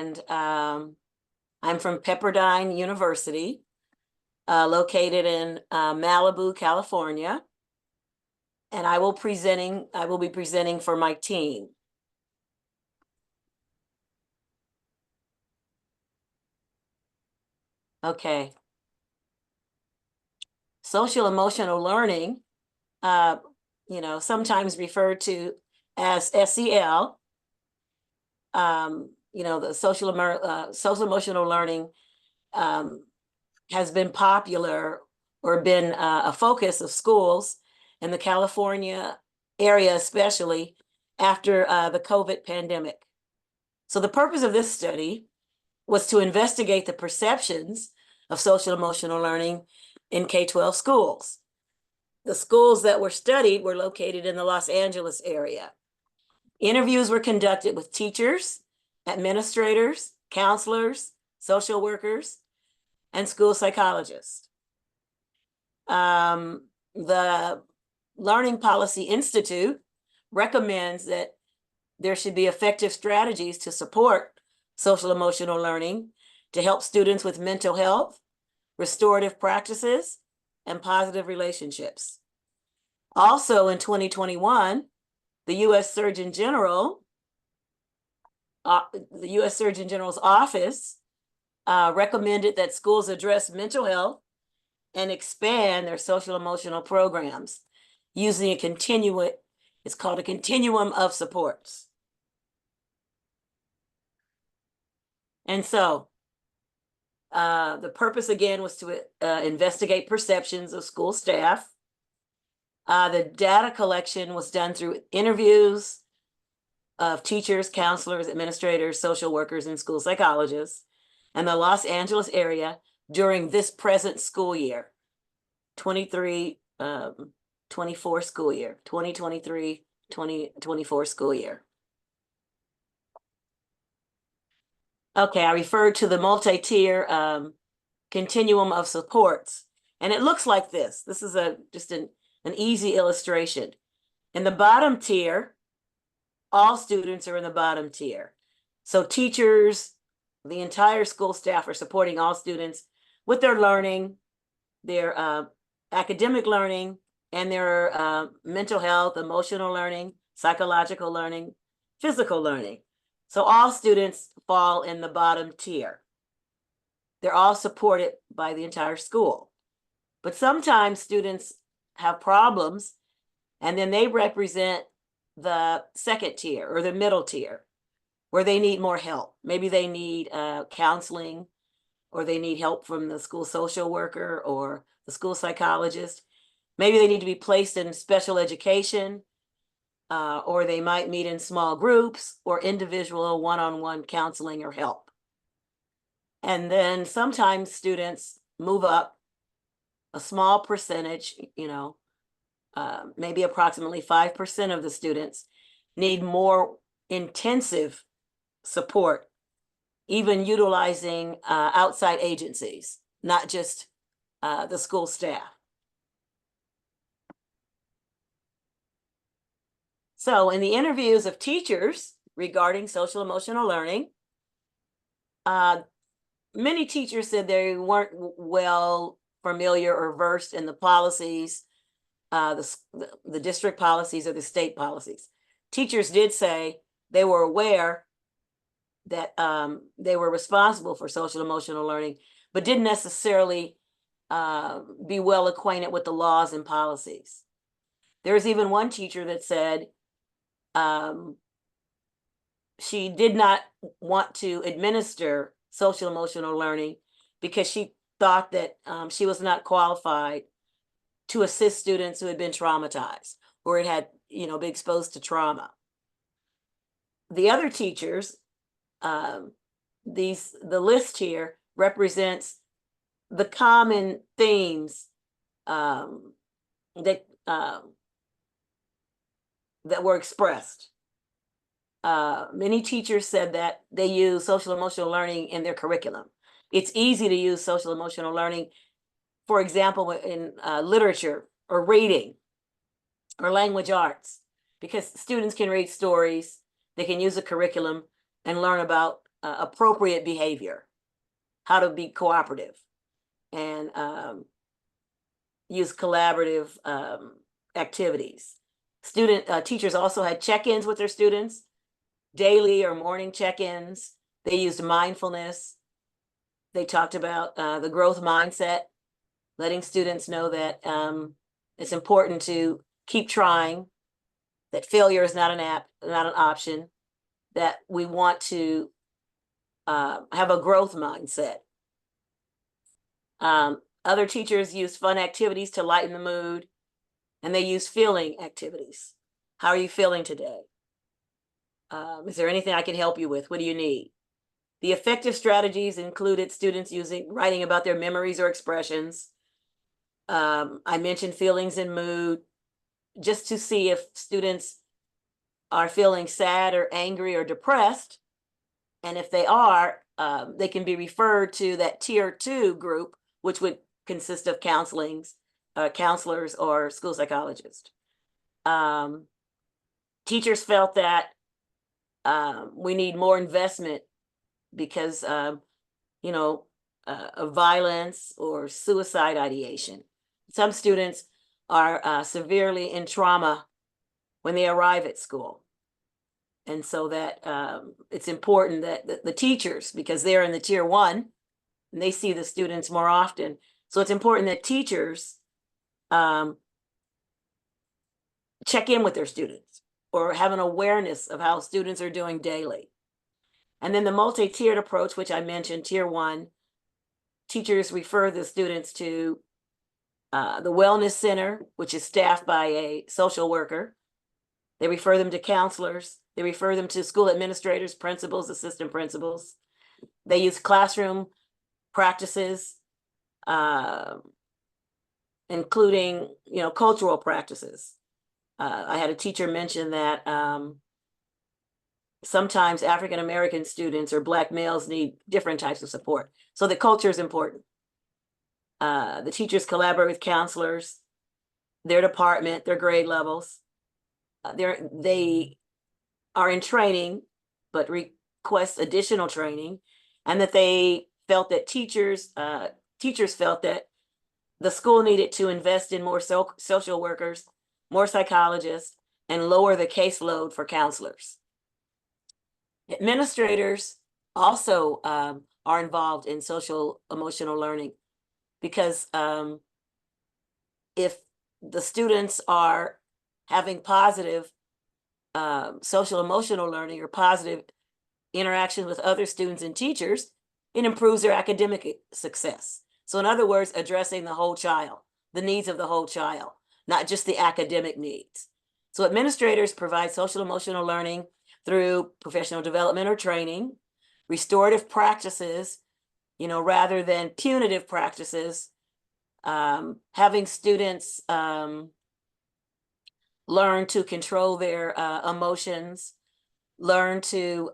and I'm from Pepperdine University, located in Malibu, California. And I will be presenting for my team. Okay. Social emotional learning, sometimes referred to as SEL. The social emotional learning has been popular or been a focus of schools in the California area, especially after the COVID pandemic. So the purpose of this study was to investigate the perceptions of social emotional learning in K-12 schools. The schools that were studied were located in the Los Angeles area. Interviews were conducted with teachers, administrators, counselors, social workers, and school psychologists. The Learning Policy Institute recommends that there should be effective strategies to support social emotional learning to help students with mental health, restorative practices, and positive relationships. Also in 2021, the U.S. Surgeon General's office recommended that schools address mental health and expand their social emotional programs using it's called a continuum of supports. And so the purpose again was to investigate perceptions of school staff. The data collection was done through interviews of teachers, counselors, administrators, social workers, and school psychologists in the Los Angeles area during this present school year, 24 school year, 2023-2024 school year. Okay, I referred to the multi-tier continuum of supports, and it looks like this. This is just an easy illustration. In the bottom tier, all students are in the bottom tier. So teachers, the entire school staff are supporting all students with their learning, their academic learning, and their mental health, emotional learning, psychological learning, physical learning. So all students fall in the bottom tier. They're all supported by the entire school. But sometimes students have problems, and then they represent the second tier or the middle tier, where they need more help. Maybe they need counseling, or they need help from the school social worker or the school psychologist. Maybe they need to be placed in special education, or they might meet in small groups or individual one-on-one counseling or help. And then sometimes students move up a small percentage, maybe approximately 5% of the students need more intensive support, even utilizing outside agencies, not just the school staff. So in the interviews of teachers regarding social emotional learning, many teachers said they weren't well familiar or versed in the policies, the district policies or the state policies. Teachers did say they were aware that they were responsible for social emotional learning, but didn't necessarily be well acquainted with the laws and policies. There's even one teacher that said she did not want to administer social emotional learning because she thought that she was not qualified to assist students who had been traumatized or had been exposed to trauma. The other teachers, the list here represents the common themes that were expressed. Many teachers said that they use social emotional learning in their curriculum. It's easy to use social emotional learning, for example, in literature or reading or language arts, because students can read stories, they can use a curriculum and learn about appropriate behavior, how to be cooperative, and use collaborative activities. Teachers also had check-ins with their students, daily or morning check-ins. They used mindfulness. They talked about the growth mindset, letting students know that it's important to keep trying, that failure is not an option, that we want to have a growth mindset. Other teachers use fun activities to lighten the mood, and they use feeling activities. How are you feeling today? Is there anything I can help you with? What do you need? The effective strategies included students writing about their memories or expressions. I mentioned feelings and mood, just to see if students are feeling sad or angry or depressed. And if they are, they can be referred to that tier 2 group, which would consist of counselors or school psychologists. Teachers felt that we need more investment because of violence or suicide ideation. Some students are severely in trauma when they arrive at school. And so that it's important that the teachers, because they're in the tier 1, and they see the students more often. So it's important that teachers check in with their students or have an awareness of how students are doing daily. And then the multi-tiered approach, which I mentioned, tier 1, teachers refer the students to the wellness center, which is staffed by a social worker. They refer them to counselors. They refer them to school administrators, principals, assistant principals. They use classroom practices, including, cultural practices. I had a teacher mention that sometimes African-American students or Black males need different types of support. So the culture is important. The teachers collaborate with counselors, their department, their grade levels. They are in training, but request additional training, and that they felt that teachers felt that the school needed to invest in more social workers, more psychologists, and lower the caseload for counselors. Administrators also are involved in social emotional learning, because if the students are having positive social emotional learning or positive interaction with other students and teachers, it improves their academic success. So in other words, addressing the whole child, the needs of the whole child, not just the academic needs. So administrators provide social emotional learning through professional development or training, restorative practices, rather than punitive practices, having students learn to control their emotions, learn to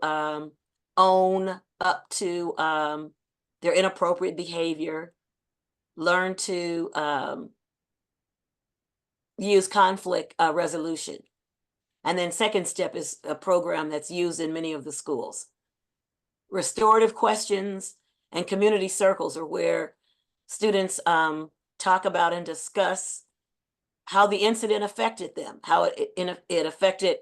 own up to their inappropriate behavior, learn to use conflict resolution. And then second step is a program that's used in many of the schools. Restorative questions and community circles are where students talk about and discuss how the incident affected them, how it affected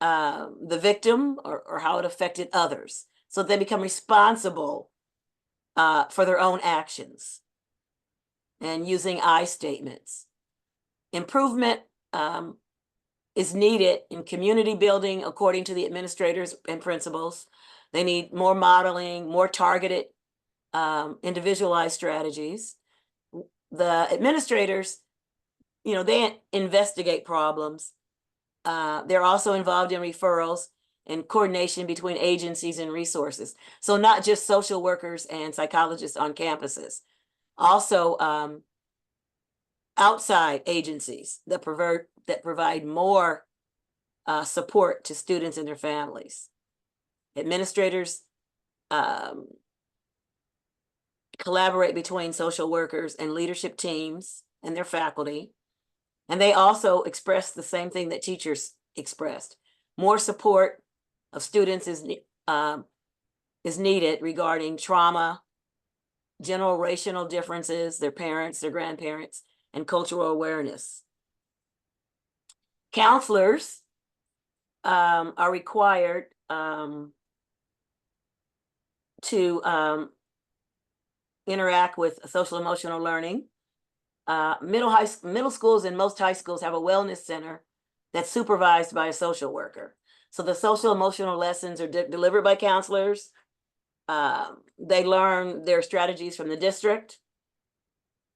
the victim, or how it affected others. So they become responsible for their own actions, and using I statements. Improvement is needed in community building, according to the administrators and principals. They need more modeling, more targeted, individualized strategies. The administrators, they investigate problems. They're also involved in referrals and coordination between agencies and resources. So not just social workers and psychologists on campuses, also outside agencies that provide more support to students and their families. Administrators collaborate between social workers and leadership teams and their faculty. And they also express the same thing that teachers expressed. More support of students is is needed regarding trauma, generational differences, their parents, their grandparents, and cultural awareness. Counselors are required to interact with social emotional learning. Middle schools and most high schools have a wellness center that's supervised by a social worker. So the social emotional lessons are delivered by counselors. They learn their strategies from the district.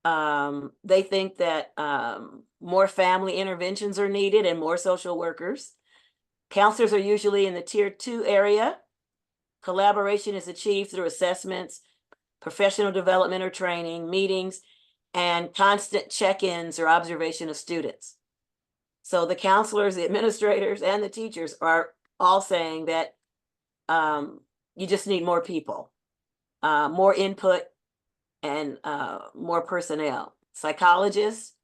They think that more family interventions are needed and more social workers. Counselors are usually in the tier 2 area. Collaboration is achieved through assessments, professional development or training, meetings, and constant check-ins or observation of students. So the counselors, the administrators, and the teachers are all saying that you just need more people, more input, and more personnel. Psychologists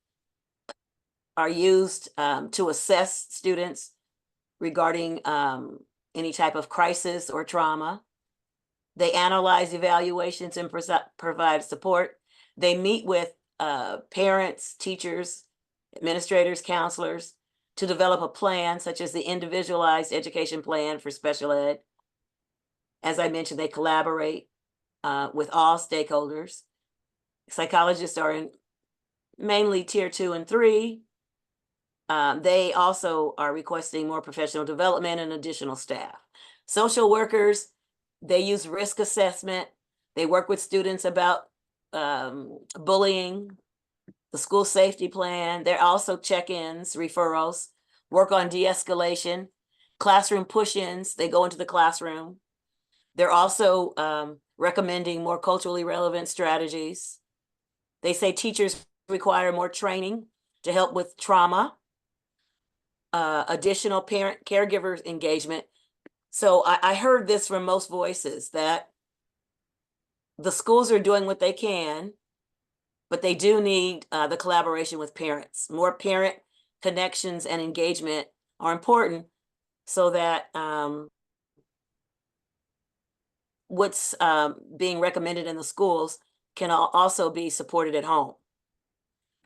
are used to assess students regarding any type of crisis or trauma. They analyze evaluations and provide support. They meet with parents, teachers, administrators, counselors to develop a plan, such as the individualized education plan for special ed. As I mentioned, they collaborate with all stakeholders. Psychologists are in mainly tier 2 and 3. They also are requesting more professional development and additional staff. Social workers, they use risk assessment. They work with students about bullying, the school safety plan. They're also check-ins, referrals, work on de-escalation, classroom push-ins. They go into the classroom. They're also recommending more culturally relevant strategies. They say teachers require more training to help with trauma, additional parent caregiver engagement. So I heard this from most voices that the schools are doing what they can, but they do need the collaboration with parents. More parent connections and engagement are important so that what's being recommended in the schools can also be supported at home.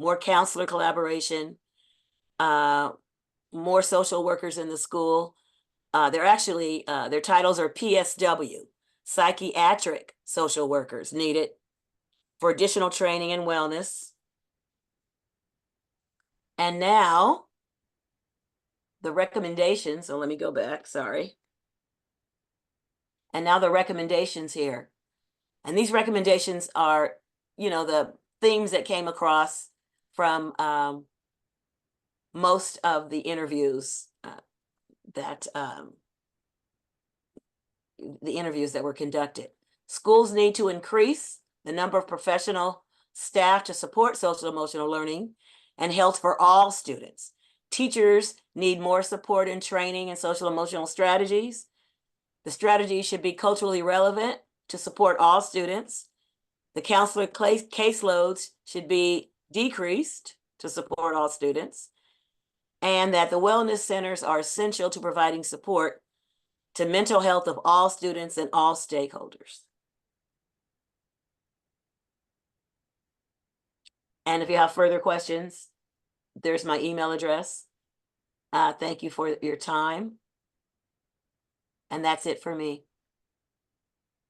More counselor collaboration, more social workers in the school. They're actually, their titles are PSW, psychiatric social workers needed for additional training and wellness. And now the recommendations, so let me go back, sorry. And now the recommendations here. And these recommendations are, the themes that came across from most of the interviews that were conducted. Schools need to increase the number of professional staff to support social emotional learning and health for all students. Teachers need more support in training and social emotional strategies. The strategies should be culturally relevant to support all students. The counselor caseloads should be decreased to support all students, and that the wellness centers are essential to providing support to mental health of all students and all stakeholders. And if you have further questions, there's my email address. Thank you for your time. And that's it for me.